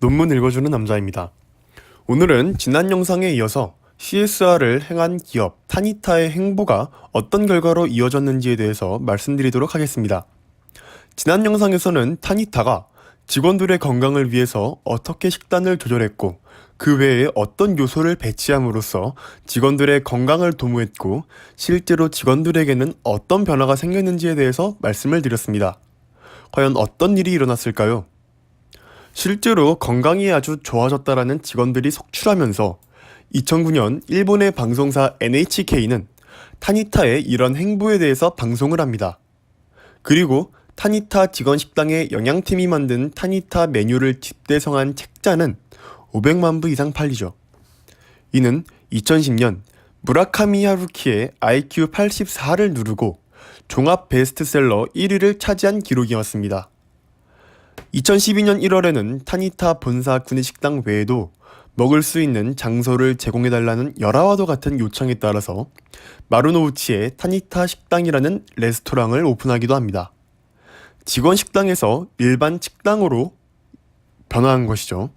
논문 읽어주는 남자입니다. 오늘은 지난 영상에 이어서 CSR을 행한 기업 타니타의 행보가 어떤 결과로 이어졌는지에 대해서 말씀드리도록 하겠습니다. 지난 영상에서는 타니타가 직원들의 건강을 위해서 어떻게 식단을 조절했고 그 외에 어떤 요소를 배치함으로써 직원들의 건강을 도모했고 실제로 직원들에게는 어떤 변화가 생겼는지에 대해서 말씀을 드렸습니다. 과연 어떤 일이 일어났을까요? 실제로 건강이 아주 좋아졌다라는 직원들이 속출하면서 2009년 일본의 방송사 NHK는 타니타의 이런 행보에 대해서 방송을 합니다. 그리고 타니타 직원 식당의 영양팀이 만든 타니타 메뉴를 집대성한 책자는 500만 부 이상 팔리죠. 이는 2010년 무라카미 하루키의 IQ 84를 누르고 종합 베스트셀러 1위를 차지한 기록이었습니다. 2012년 1월에는 타니타 본사 구내식당 외에도 먹을 수 있는 장소를 제공해달라는 열화와도 같은 요청에 따라서 마루노우치의 타니타 식당이라는 레스토랑을 오픈하기도 합니다. 직원 식당에서 일반 식당으로 변화한 것이죠.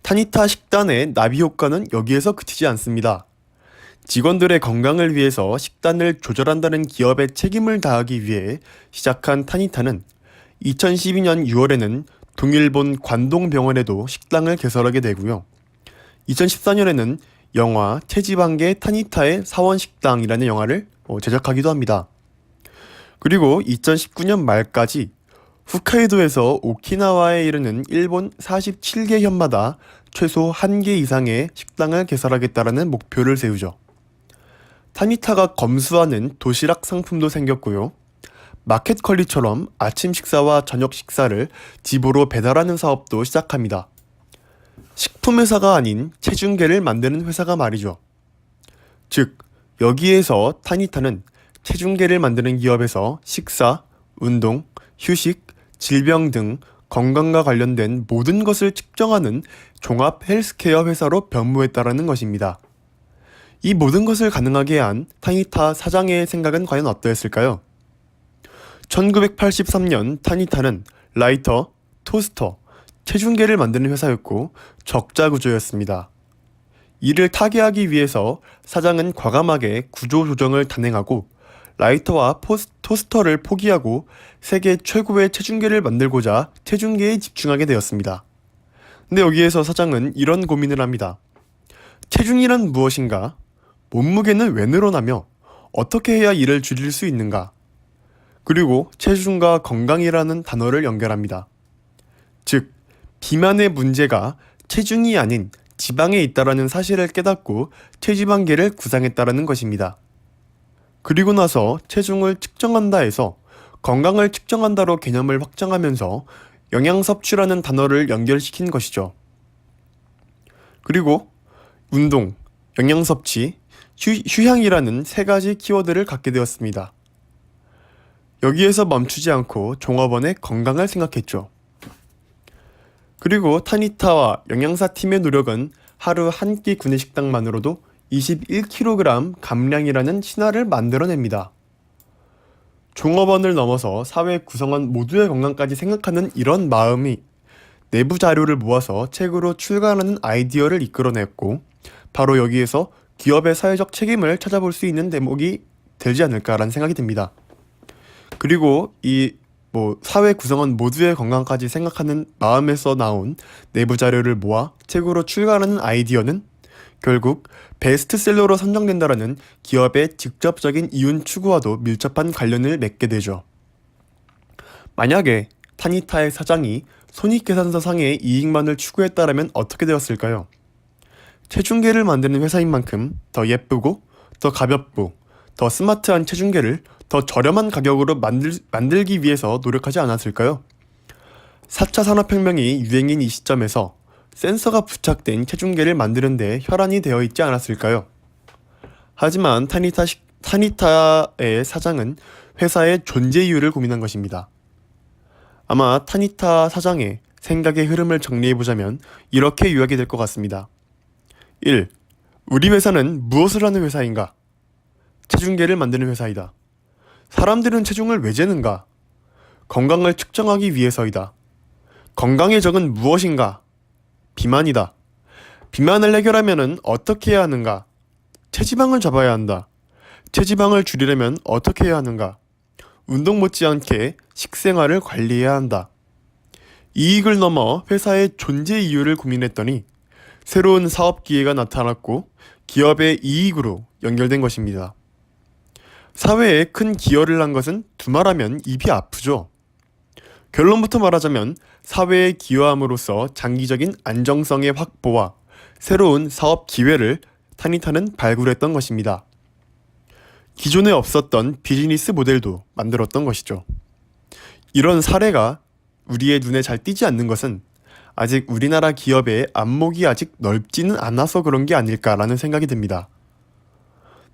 타니타 식단의 나비 효과는 여기에서 그치지 않습니다. 직원들의 건강을 위해서 식단을 조절한다는 기업의 책임을 다하기 위해 시작한 타니타는 2012년 6월에는 동일본 관동병원에도 식당을 개설하게 되고요. 2014년에는 영화 체지방계 타니타의 사원식당이라는 영화를 제작하기도 합니다. 그리고 2019년 말까지 홋카이도에서 오키나와에 이르는 일본 47개 현마다 최소 1개 이상의 식당을 개설하겠다라는 목표를 세우죠. 타니타가 검수하는 도시락 상품도 생겼고요. 마켓컬리처럼 아침 식사와 저녁 식사를 집으로 배달하는 사업도 시작합니다. 식품회사가 아닌 체중계를 만드는 회사가 말이죠. 즉, 여기에서 타니타는 체중계를 만드는 기업에서 식사, 운동, 휴식, 질병 등 건강과 관련된 모든 것을 측정하는 종합 헬스케어 회사로 변모했다라는 것입니다. 이 모든 것을 가능하게 한 타니타 사장의 생각은 과연 어떠했을까요? 1983년 타니타는 라이터, 토스터, 체중계를 만드는 회사였고 적자 구조였습니다. 이를 타개하기 위해서 사장은 과감하게 구조 조정을 단행하고 라이터와 토스터를 포기하고 세계 최고의 체중계를 만들고자 체중계에 집중하게 되었습니다. 근데 여기에서 사장은 이런 고민을 합니다. 체중이란 무엇인가? 몸무게는 왜 늘어나며 어떻게 해야 이를 줄일 수 있는가? 그리고 체중과 건강이라는 단어를 연결합니다. 즉, 비만의 문제가 체중이 아닌 지방에 있다라는 사실을 깨닫고 체지방계를 구상했다라는 것입니다. 그리고 나서 체중을 측정한다 해서 건강을 측정한다로 개념을 확장하면서 영양 섭취라는 단어를 연결시킨 것이죠. 그리고 운동, 영양 섭취, 휴양이라는 세 가지 키워드를 갖게 되었습니다. 여기에서 멈추지 않고 종업원의 건강을 생각했죠. 그리고 타니타와 영양사 팀의 노력은 하루 한 끼 구내식당만으로도 21kg 감량이라는 신화를 만들어냅니다. 종업원을 넘어서 사회 구성원 모두의 건강까지 생각하는 이런 마음이 내부 자료를 모아서 책으로 출간하는 아이디어를 이끌어냈고 바로 여기에서 기업의 사회적 책임을 찾아볼 수 있는 대목이 되지 않을까라는 생각이 듭니다. 그리고 사회 구성원 모두의 건강까지 생각하는 마음에서 나온 내부 자료를 모아 책으로 출간하는 아이디어는 결국 베스트셀러로 선정된다라는 기업의 직접적인 이윤 추구와도 밀접한 관련을 맺게 되죠. 만약에 타니타의 사장이 손익계산서상의 이익만을 추구했다라면 어떻게 되었을까요? 체중계를 만드는 회사인 만큼 더 예쁘고 더 가볍고 더 스마트한 체중계를 더 저렴한 가격으로 만들기 위해서 노력하지 않았을까요? 4차 산업혁명이 유행인 이 시점에서 센서가 부착된 체중계를 만드는 데 혈안이 되어 있지 않았을까요? 하지만 타니타의 사장은 회사의 존재 이유를 고민한 것입니다. 아마 타니타 사장의 생각의 흐름을 정리해보자면 이렇게 요약이 될 것 같습니다. 1. 우리 회사는 무엇을 하는 회사인가? 체중계를 만드는 회사이다. 사람들은 체중을 왜 재는가? 건강을 측정하기 위해서이다. 건강의 적은 무엇인가? 비만이다. 비만을 해결하면 어떻게 해야 하는가? 체지방을 잡아야 한다. 체지방을 줄이려면 어떻게 해야 하는가? 운동 못지않게 식생활을 관리해야 한다. 이익을 넘어 회사의 존재 이유를 고민했더니 새로운 사업 기회가 나타났고 기업의 이익으로 연결된 것입니다. 사회에 큰 기여를 한 것은 두말하면 입이 아프죠. 결론부터 말하자면 사회에 기여함으로써 장기적인 안정성의 확보와 새로운 사업 기회를 타니타는 발굴했던 것입니다. 기존에 없었던 비즈니스 모델도 만들었던 것이죠. 이런 사례가 우리의 눈에 잘 띄지 않는 것은 아직 우리나라 기업의 안목이 아직 넓지는 않아서 그런 게 아닐까라는 생각이 듭니다.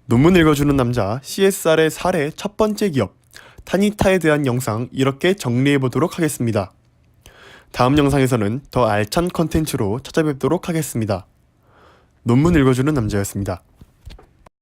논문 읽어주는 남자 CSR의 사례 첫 번째 기업 타니타에 대한 영상 이렇게 정리해 보도록 하겠습니다. 다음 영상에서는 더 알찬 컨텐츠로 찾아뵙도록 하겠습니다. 논문 읽어주는 남자였습니다.